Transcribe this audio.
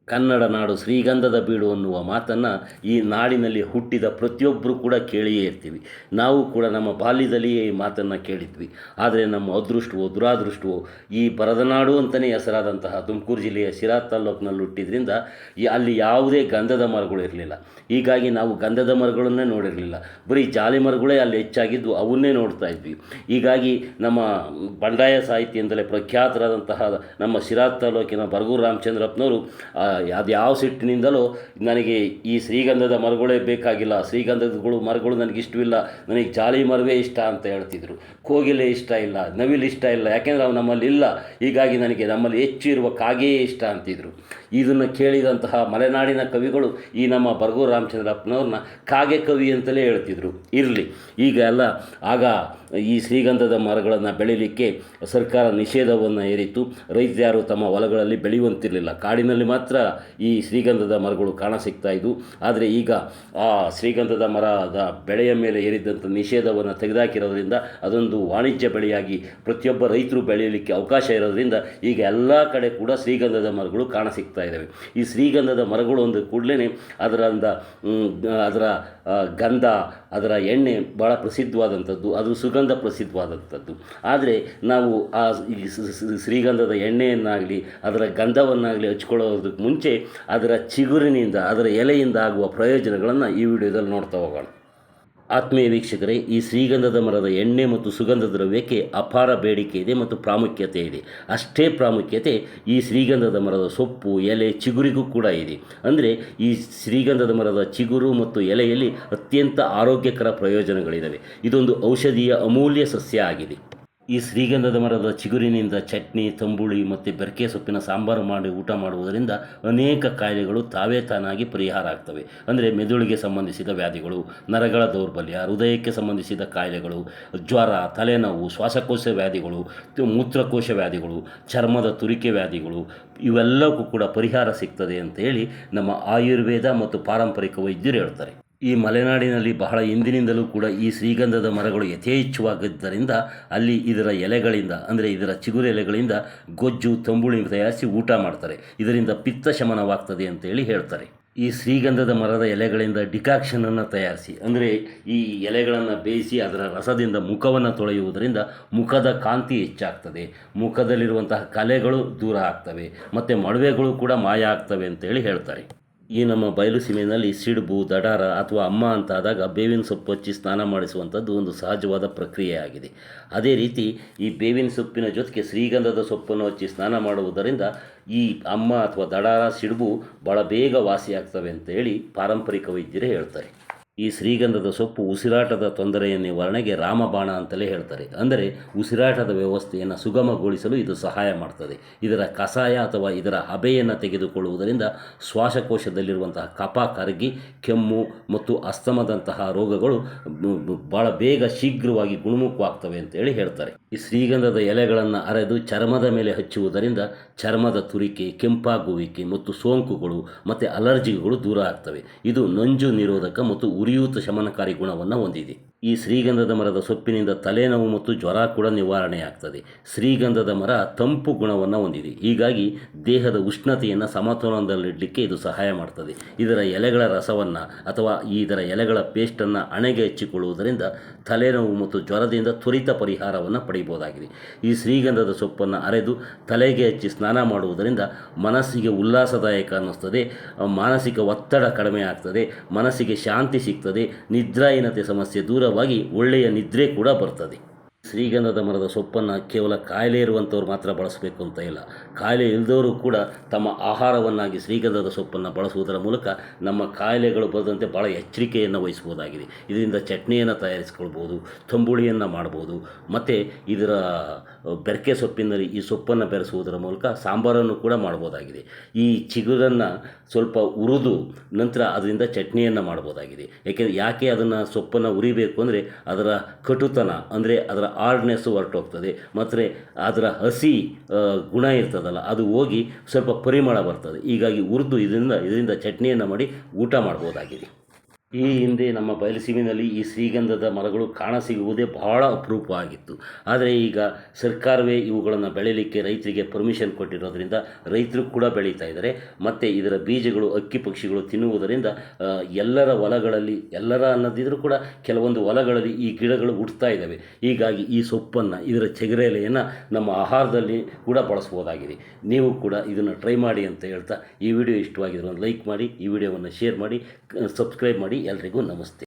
ಕನ್ನಡ ನಾಡು ಶ್ರೀಗಂಧದ ಬೀಡು ಅನ್ನುವ ಮಾತನ್ನು ಈ ನಾಡಿನಲ್ಲಿ ಹುಟ್ಟಿದ ಪ್ರತಿಯೊಬ್ಬರೂ ಕೂಡ ಕೇಳಿಯೇ ಇರ್ತೀವಿ. ನಾವು ಕೂಡ ನಮ್ಮ ಬಾಲ್ಯದಲ್ಲಿಯೇ ಈ ಮಾತನ್ನು ಕೇಳಿದ್ವಿ. ಆದರೆ ನಮ್ಮ ಅದೃಷ್ಟವೋ ದುರಾದೃಷ್ಟವೋ ಈ ಬರದ ನಾಡು ಅಂತಲೇ ಹೆಸರಾದಂತಹ ತುಮಕೂರು ಜಿಲ್ಲೆಯ ಶಿರಾ ತಾಲ್ಲೂಕಿನಲ್ಲಿ ಹುಟ್ಟಿದ್ರಿಂದ ಅಲ್ಲಿ ಯಾವುದೇ ಗಂಧದ ಮರಗಳು ಇರಲಿಲ್ಲ. ಹೀಗಾಗಿ ನಾವು ಗಂಧದ ಮರಗಳನ್ನೇ ನೋಡಿರಲಿಲ್ಲ. ಬರೀ ಜಾಲಿ ಮರಗಳೇ ಅಲ್ಲಿ ಹೆಚ್ಚಾಗಿದ್ದು, ಅವನ್ನೇ ನೋಡ್ತಾ ಇದ್ವಿ. ಹೀಗಾಗಿ ನಮ್ಮ ಬಂಡಾಯ ಸಾಹಿತ್ಯದಿಂದಲೇ ಪ್ರಖ್ಯಾತರಾದಂತಹ ನಮ್ಮ ಶಿರಾ ತಾಲ್ಲೂಕಿನ ಬರಗೂರು ರಾಮಚಂದ್ರಪ್ಪನವರು ಅದು ಯಾವ ಸಿಟ್ಟಿನಿಂದಲೂ ನನಗೆ ಈ ಶ್ರೀಗಂಧದ ಮರಗಳೇ ಬೇಕಾಗಿಲ್ಲ, ಶ್ರೀಗಂಧಗಳು ಮರಗಳು ನನಗಿಷ್ಟವಿಲ್ಲ, ನನಗೆ ಜಾಲಿ ಮರವೇ ಇಷ್ಟ ಅಂತ ಹೇಳ್ತಿದ್ರು. ಕೋಗಿಲೆ ಇಷ್ಟ ಇಲ್ಲ, ನವಿಲು ಇಷ್ಟ ಇಲ್ಲ, ಯಾಕೆಂದರೆ ಅವು ನಮ್ಮಲ್ಲಿ ಇಲ್ಲ, ಹೀಗಾಗಿ ನನಗೆ ನಮ್ಮಲ್ಲಿ ಹೆಚ್ಚು ಇರುವ ಕಾಗೆಯೇ ಇಷ್ಟ ಅಂತಿದ್ರು. ಇದನ್ನು ಕೇಳಿದಂತಹ ಮಲೆನಾಡಿನ ಕವಿಗಳು ಈ ನಮ್ಮ ಬರಗೂರು ರಾಮಚಂದ್ರಪ್ಪನವ್ರನ್ನ ಕಾಗೆ ಕವಿ ಅಂತಲೇ ಹೇಳ್ತಿದ್ರು. ಇರಲಿ, ಈಗ ಎಲ್ಲ ಆಗ ಈ ಶ್ರೀಗಂಧದ ಮರಗಳನ್ನು ಬೆಳೀಲಿಕ್ಕೆ ಸರ್ಕಾರ ನಿಷೇಧವನ್ನು ಹೇರಿತ್ತು. ರೈತರು ತಮ್ಮ ಹೊಲಗಳಲ್ಲಿ ಬೆಳೆಯುವಂತಿರಲಿಲ್ಲ. ಕಾಡಿನಲ್ಲಿ ಮಾತ್ರ ಈ ಶ್ರೀಗಂಧದ ಮರಗಳು ಕಾಣಸಿಗ್ತಾ ಇದ್ವು. ಆದರೆ ಈಗ ಆ ಶ್ರೀಗಂಧದ ಮರದ ಬೆಳೆಯ ಮೇಲೆ ಹೇರಿದ್ದಂಥ ನಿಷೇಧವನ್ನು ತೆಗೆದುಹಾಕಿರೋದ್ರಿಂದ ಅದೊಂದು ವಾಣಿಜ್ಯ ಬೆಳೆಯಾಗಿ ಪ್ರತಿಯೊಬ್ಬ ರೈತರು ಬೆಳೆಯಲಿಕ್ಕೆ ಅವಕಾಶ ಇರೋದ್ರಿಂದ ಈಗ ಎಲ್ಲ ಕಡೆ ಕೂಡ ಶ್ರೀಗಂಧದ ಮರಗಳು ಕಾಣಸಿಗ್ತಾ ಇದ್ದಾವೆ. ಈ ಶ್ರೀಗಂಧದ ಮರಗಳು ಒಂದು ಕೂಡಲೇ ಅದರ ಗಂಧ, ಅದರ ಎಣ್ಣೆ ಭಾಳ ಪ್ರಸಿದ್ಧವಾದಂಥದ್ದು, ಅದು ಸುಗಂಧ ಪ್ರಸಿದ್ಧವಾದಂಥದ್ದು. ಆದರೆ ನಾವು ಆ ಶ್ರೀಗಂಧದ ಎಣ್ಣೆಯನ್ನಾಗಲಿ ಅದರ ಗಂಧವನ್ನಾಗಲಿ ಹಚ್ಕೊಳ್ಳೋದಕ್ಕೆ ಮುಂಚೆ ಅದರ ಚಿಗುರಿನಿಂದ, ಅದರ ಎಲೆಯಿಂದ ಆಗುವ ಪ್ರಯೋಜನಗಳನ್ನು ಈ ವಿಡಿಯೋದಲ್ಲಿ ನೋಡ್ತಾ ಹೋಗೋಣ. ಆತ್ಮೀಯ ವೀಕ್ಷಕರೇ, ಈ ಶ್ರೀಗಂಧದ ಮರದ ಎಣ್ಣೆ ಮತ್ತು ಸುಗಂಧ ದ್ರವ್ಯಕ್ಕೆ ಅಪಾರ ಬೇಡಿಕೆ ಇದೆ ಮತ್ತು ಪ್ರಾಮುಖ್ಯತೆ ಇದೆ. ಅಷ್ಟೇ ಪ್ರಾಮುಖ್ಯತೆ ಈ ಶ್ರೀಗಂಧದ ಮರದ ಸೊಪ್ಪು, ಎಲೆ, ಚಿಗುರಿಗೂ ಕೂಡ ಇದೆ. ಅಂದರೆ ಈ ಶ್ರೀಗಂಧದ ಮರದ ಚಿಗುರು ಮತ್ತು ಎಲೆಯಲ್ಲಿ ಅತ್ಯಂತ ಆರೋಗ್ಯಕರ ಪ್ರಯೋಜನಗಳಿದ್ದಾವೆ. ಇದೊಂದು ಔಷಧೀಯ ಅಮೂಲ್ಯ ಸಸ್ಯ ಆಗಿದೆ. ಈ ಶ್ರೀಗಂಧದ ಮರದ ಚಿಗುರಿನಿಂದ ಚಟ್ನಿ, ತಂಬುಳಿ ಮತ್ತು ಬೆರಕೆ ಸೊಪ್ಪಿನ ಸಾಂಬಾರು ಮಾಡಿ ಊಟ ಮಾಡುವುದರಿಂದ ಅನೇಕ ಕಾಯಿಲೆಗಳು ತಾವೇ ತಾನಾಗಿ ಪರಿಹಾರ ಆಗ್ತವೆ. ಅಂದರೆ ಮೆದುಳಿಗೆ ಸಂಬಂಧಿಸಿದ ವ್ಯಾಧಿಗಳು, ನರಗಳ ದೌರ್ಬಲ್ಯ, ಹೃದಯಕ್ಕೆ ಸಂಬಂಧಿಸಿದ ಕಾಯಿಲೆಗಳು, ಜ್ವರ, ತಲೆನೋವು, ಶ್ವಾಸಕೋಶ ವ್ಯಾಧಿಗಳು, ಮೂತ್ರಕೋಶ ವ್ಯಾಧಿಗಳು, ಚರ್ಮದ ತುರಿಕೆ ವ್ಯಾಧಿಗಳು, ಇವೆಲ್ಲಕ್ಕೂ ಕೂಡ ಪರಿಹಾರ ಸಿಗ್ತದೆ ಅಂತ ಹೇಳಿ ನಮ್ಮ ಆಯುರ್ವೇದ ಮತ್ತು ಪಾರಂಪರಿಕ ವೈದ್ಯರು ಹೇಳ್ತಾರೆ. ಈ ಮಲೆನಾಡಿನಲ್ಲಿ ಬಹಳ ಹಿಂದಿನಿಂದಲೂ ಕೂಡ ಈ ಶ್ರೀಗಂಧದ ಮರಗಳು ಯಥೇಚ್ಛವಾಗಿದ್ದರಿಂದ ಅಲ್ಲಿ ಇದರ ಎಲೆಗಳಿಂದ, ಅಂದರೆ ಇದರ ಚಿಗುರು ಎಲೆಗಳಿಂದ ಗೊಜ್ಜು, ತಂಬುಳಿ ತಯಾರಿಸಿ ಊಟ ಮಾಡ್ತಾರೆ. ಇದರಿಂದ ಪಿತ್ತ ಶಮನವಾಗ್ತದೆ ಅಂತೇಳಿ ಹೇಳ್ತಾರೆ. ಈ ಶ್ರೀಗಂಧದ ಮರದ ಎಲೆಗಳಿಂದ ಡಿಕಾಕ್ಷನನ್ನು ತಯಾರಿಸಿ, ಅಂದರೆ ಈ ಎಲೆಗಳನ್ನು ಬೇಯಿಸಿ ಅದರ ರಸದಿಂದ ಮುಖವನ್ನು ತೊಳೆಯುವುದರಿಂದ ಮುಖದ ಕಾಂತಿ ಹೆಚ್ಚಾಗ್ತದೆ, ಮುಖದಲ್ಲಿರುವಂತಹ ಕಲೆಗಳು ದೂರ ಆಗ್ತವೆ, ಮತ್ತು ಮೊಡವೆಗಳು ಕೂಡ ಮಾಯ ಆಗ್ತವೆ ಅಂತೇಳಿ ಹೇಳ್ತಾರೆ. ಈ ನಮ್ಮ ಬಯಲು ಸೀಮೆಯಲ್ಲಿ ಸಿಡುಬು, ದಡಾರ ಅಥವಾ ಅಮ್ಮ ಅಂತಾದಾಗ ಬೇವಿನ ಸೊಪ್ಪು ಹಚ್ಚಿ ಸ್ನಾನ ಮಾಡಿಸುವಂಥದ್ದು ಒಂದು ಸಹಜವಾದ ಪ್ರಕ್ರಿಯೆಯಾಗಿದೆ. ಅದೇ ರೀತಿ ಈ ಬೇವಿನ ಸೊಪ್ಪಿನ ಜೊತೆಗೆ ಶ್ರೀಗಂಧದ ಸೊಪ್ಪನ್ನು ಹಚ್ಚಿ ಸ್ನಾನ ಮಾಡುವುದರಿಂದ ಈ ಅಮ್ಮ ಅಥವಾ ದಡಾರ, ಸಿಡುಬು ಭಾಳ ಬೇಗ ವಾಸಿಯಾಗ್ತವೆ ಅಂತೇಳಿ ಪಾರಂಪರಿಕ ವೈದ್ಯರೇ ಹೇಳ್ತಾರೆ. ಈ ಶ್ರೀಗಂಧದ ಸೊಪ್ಪು ಉಸಿರಾಟದ ತೊಂದರೆಯ ನಿವಾರಣೆಗೆ ರಾಮಬಾಣ ಅಂತಲೇ ಹೇಳ್ತಾರೆ. ಅಂದರೆ ಉಸಿರಾಟದ ವ್ಯವಸ್ಥೆಯನ್ನು ಸುಗಮಗೊಳಿಸಲು ಇದು ಸಹಾಯ ಮಾಡ್ತದೆ. ಇದರ ಕಷಾಯ ಅಥವಾ ಇದರ ಹಬೆಯನ್ನು ತೆಗೆದುಕೊಳ್ಳುವುದರಿಂದ ಶ್ವಾಸಕೋಶದಲ್ಲಿರುವಂತಹ ಕಫ ಕರಗಿ ಕೆಮ್ಮು ಮತ್ತು ಅಸ್ತಮದಂತಹ ರೋಗಗಳು ಭಾಳ ಬೇಗ ಶೀಘ್ರವಾಗಿ ಗುಣಮುಖವಾಗ್ತವೆ ಅಂತೇಳಿ ಹೇಳ್ತಾರೆ. ಈ ಶ್ರೀಗಂಧದ ಎಲೆಗಳನ್ನು ಅರೆದು ಚರ್ಮದ ಮೇಲೆ ಹಚ್ಚುವುದರಿಂದ ಚರ್ಮದ ತುರಿಕೆ, ಕೆಂಪಾಗುವಿಕೆ ಮತ್ತು ಸೋಂಕುಗಳು ಮತ್ತು ಅಲರ್ಜಿಗಳು ದೂರ ಆಗ್ತವೆ. ಇದು ನಂಜು ನಿರೋಧಕ ಮತ್ತು ಉರಿಯೂತ ಶಮನಕಾರಿ ಗುಣವನ್ನು ಹೊಂದಿದೆ. ಈ ಶ್ರೀಗಂಧದ ಮರದ ಸೊಪ್ಪಿನಿಂದ ತಲೆನೋವು ಮತ್ತು ಜ್ವರ ಕೂಡ ನಿವಾರಣೆಯಾಗ್ತದೆ. ಶ್ರೀಗಂಧದ ಮರ ತಂಪು ಗುಣವನ್ನು ಹೊಂದಿದೆ, ಹೀಗಾಗಿ ದೇಹದ ಉಷ್ಣತೆಯನ್ನು ಸಮತೋಲನದಲ್ಲಿಡಲಿಕ್ಕೆ ಇದು ಸಹಾಯ ಮಾಡ್ತದೆ. ಇದರ ಎಲೆಗಳ ರಸವನ್ನು ಅಥವಾ ಇದರ ಎಲೆಗಳ ಪೇಸ್ಟನ್ನು ಹಣೆಗೆ ಹಚ್ಚಿಕೊಳ್ಳುವುದರಿಂದ ತಲೆನೋವು ಮತ್ತು ಜ್ವರದಿಂದ ತ್ವರಿತ ಪರಿಹಾರವನ್ನು ಪಡೆಯಬಹುದಾಗಿದೆ. ಈ ಶ್ರೀಗಂಧದ ಸೊಪ್ಪನ್ನು ಅರೆದು ತಲೆಗೆ ಹಚ್ಚಿ ಸ್ನಾನ ಮಾಡುವುದರಿಂದ ಮನಸ್ಸಿಗೆ ಉಲ್ಲಾಸದಾಯಕ ಅನ್ನಿಸ್ತದೆ, ಮಾನಸಿಕ ಒತ್ತಡ ಕಡಿಮೆ ಆಗ್ತದೆ, ಮನಸ್ಸಿಗೆ ಶಾಂತಿ ಸಿಗ್ತದೆ, ನಿದ್ರಾಹೀನತೆ ಸಮಸ್ಯೆ ದೂರವಾಗಿ ಒಳ್ಳೆಯ ನಿದ್ರೆ ಕೂಡ ಬರ್ತದೆ. ಶ್ರೀಗಂಧದ ಮರದ ಸೊಪ್ಪನ್ನು ಕೇವಲ ಕಾಯಿಲೆ ಇರುವಂಥವ್ರು ಮಾತ್ರ ಬಳಸಬೇಕು ಅಂತ ಇಲ್ಲ. ಕಾಯಿಲೆ ಇಲ್ಲದವರು ಕೂಡ ತಮ್ಮ ಆಹಾರವನ್ನಾಗಿ ಶ್ರೀಗಂಧದ ಸೊಪ್ಪನ್ನು ಬಳಸುವುದರ ಮೂಲಕ ನಮ್ಮ ಕಾಯಿಲೆಗಳು ಬರದಂತೆ ಭಾಳ ಎಚ್ಚರಿಕೆಯನ್ನು ವಹಿಸ್ಬೋದಾಗಿದೆ. ಇದರಿಂದ ಚಟ್ನಿಯನ್ನು ತಯಾರಿಸ್ಕೊಳ್ಬೋದು, ತಂಬುಳಿಯನ್ನು ಮಾಡ್ಬೋದು, ಮತ್ತು ಇದರ ಬೆರಕೆ ಸೊಪ್ಪಿನಲ್ಲಿ ಈ ಸೊಪ್ಪನ್ನು ಬೆರೆಸುವುದರ ಮೂಲಕ ಸಾಂಬಾರನ್ನು ಕೂಡ ಮಾಡ್ಬೋದಾಗಿದೆ. ಈ ಚಿಗುರನ್ನು ಸ್ವಲ್ಪ ಹುರಿದು ನಂತರ ಅದರಿಂದ ಚಟ್ನಿಯನ್ನು ಮಾಡ್ಬೋದಾಗಿದೆ. ಯಾಕೆ ಅದನ್ನು ಸೊಪ್ಪನ್ನು ಉರಿಬೇಕು ಅಂದರೆ ಅದರ ಕಟುತನ, ಅಂದರೆ ಅದರ ಹಾರ್ಡ್ನೆಸ್ಸು ಹೊರಟೋಗ್ತದೆ, ಮತ್ತು ಅದರ ಹಸಿ ಗುಣ ಇರ್ತದಲ್ಲ ಅದು ಹೋಗಿ ಸ್ವಲ್ಪ ಪರಿಮಳ ಬರ್ತದೆ. ಹೀಗಾಗಿ ಹುರಿದು ಇದರಿಂದ ಚಟ್ನಿಯನ್ನು ಮಾಡಿ ಊಟ ಮಾಡ್ಬೋದಾಗಿದೆ. ಈ ಹಿಂದೆ ನಮ್ಮ ಬಯಲುಸೀಮೆಯಲ್ಲಿ ಈ ಶ್ರೀಗಂಧದ ಮರಗಳು ಕಾಣಸಿಗುವುದೇ ಬಹಳ ಅಪರೂಪ ಆಗಿತ್ತು. ಆದರೆ ಈಗ ಸರ್ಕಾರವೇ ಇವುಗಳನ್ನು ಬೆಳೀಲಿಕ್ಕೆ ರೈತರಿಗೆ ಪರ್ಮಿಷನ್ ಕೊಟ್ಟಿರೋದ್ರಿಂದ ರೈತರು ಕೂಡ ಬೆಳೀತಾ ಇದ್ದಾರೆ. ಮತ್ತು ಇದರ ಬೀಜಗಳು ಹಕ್ಕಿ ಪಕ್ಷಿಗಳು ತಿನ್ನುವುದರಿಂದ ಎಲ್ಲರ ಹೊಲಗಳಲ್ಲಿ, ಎಲ್ಲರ ಅನ್ನದಿದ್ರೂ ಕೂಡ ಕೆಲವೊಂದು ಹೊಲಗಳಲ್ಲಿ ಈ ಗಿಡಗಳು ಹುಟ್ತಾ ಇದ್ದಾವೆ. ಹೀಗಾಗಿ ಈ ಸೊಪ್ಪನ್ನು, ಇದರ ಚಿಗುರೆಲೆಯನ್ನು ನಮ್ಮ ಆಹಾರದಲ್ಲಿ ಕೂಡ ಬಳಸ್ಬೋದಾಗಿದೆ. ನೀವು ಕೂಡ ಇದನ್ನು ಟ್ರೈ ಮಾಡಿ ಅಂತ ಹೇಳ್ತಾ, ಈ ವಿಡಿಯೋ ಇಷ್ಟವಾಗಿದ್ರೆ ಒಂದು ಲೈಕ್ ಮಾಡಿ, ಈ ವಿಡಿಯೋವನ್ನು ಶೇರ್ ಮಾಡಿ, ಸಬ್ಸ್ಕ್ರೈಬ್ ಮಾಡಿ. ಎಲ್ರಿಗೂ ನಮಸ್ತೆ.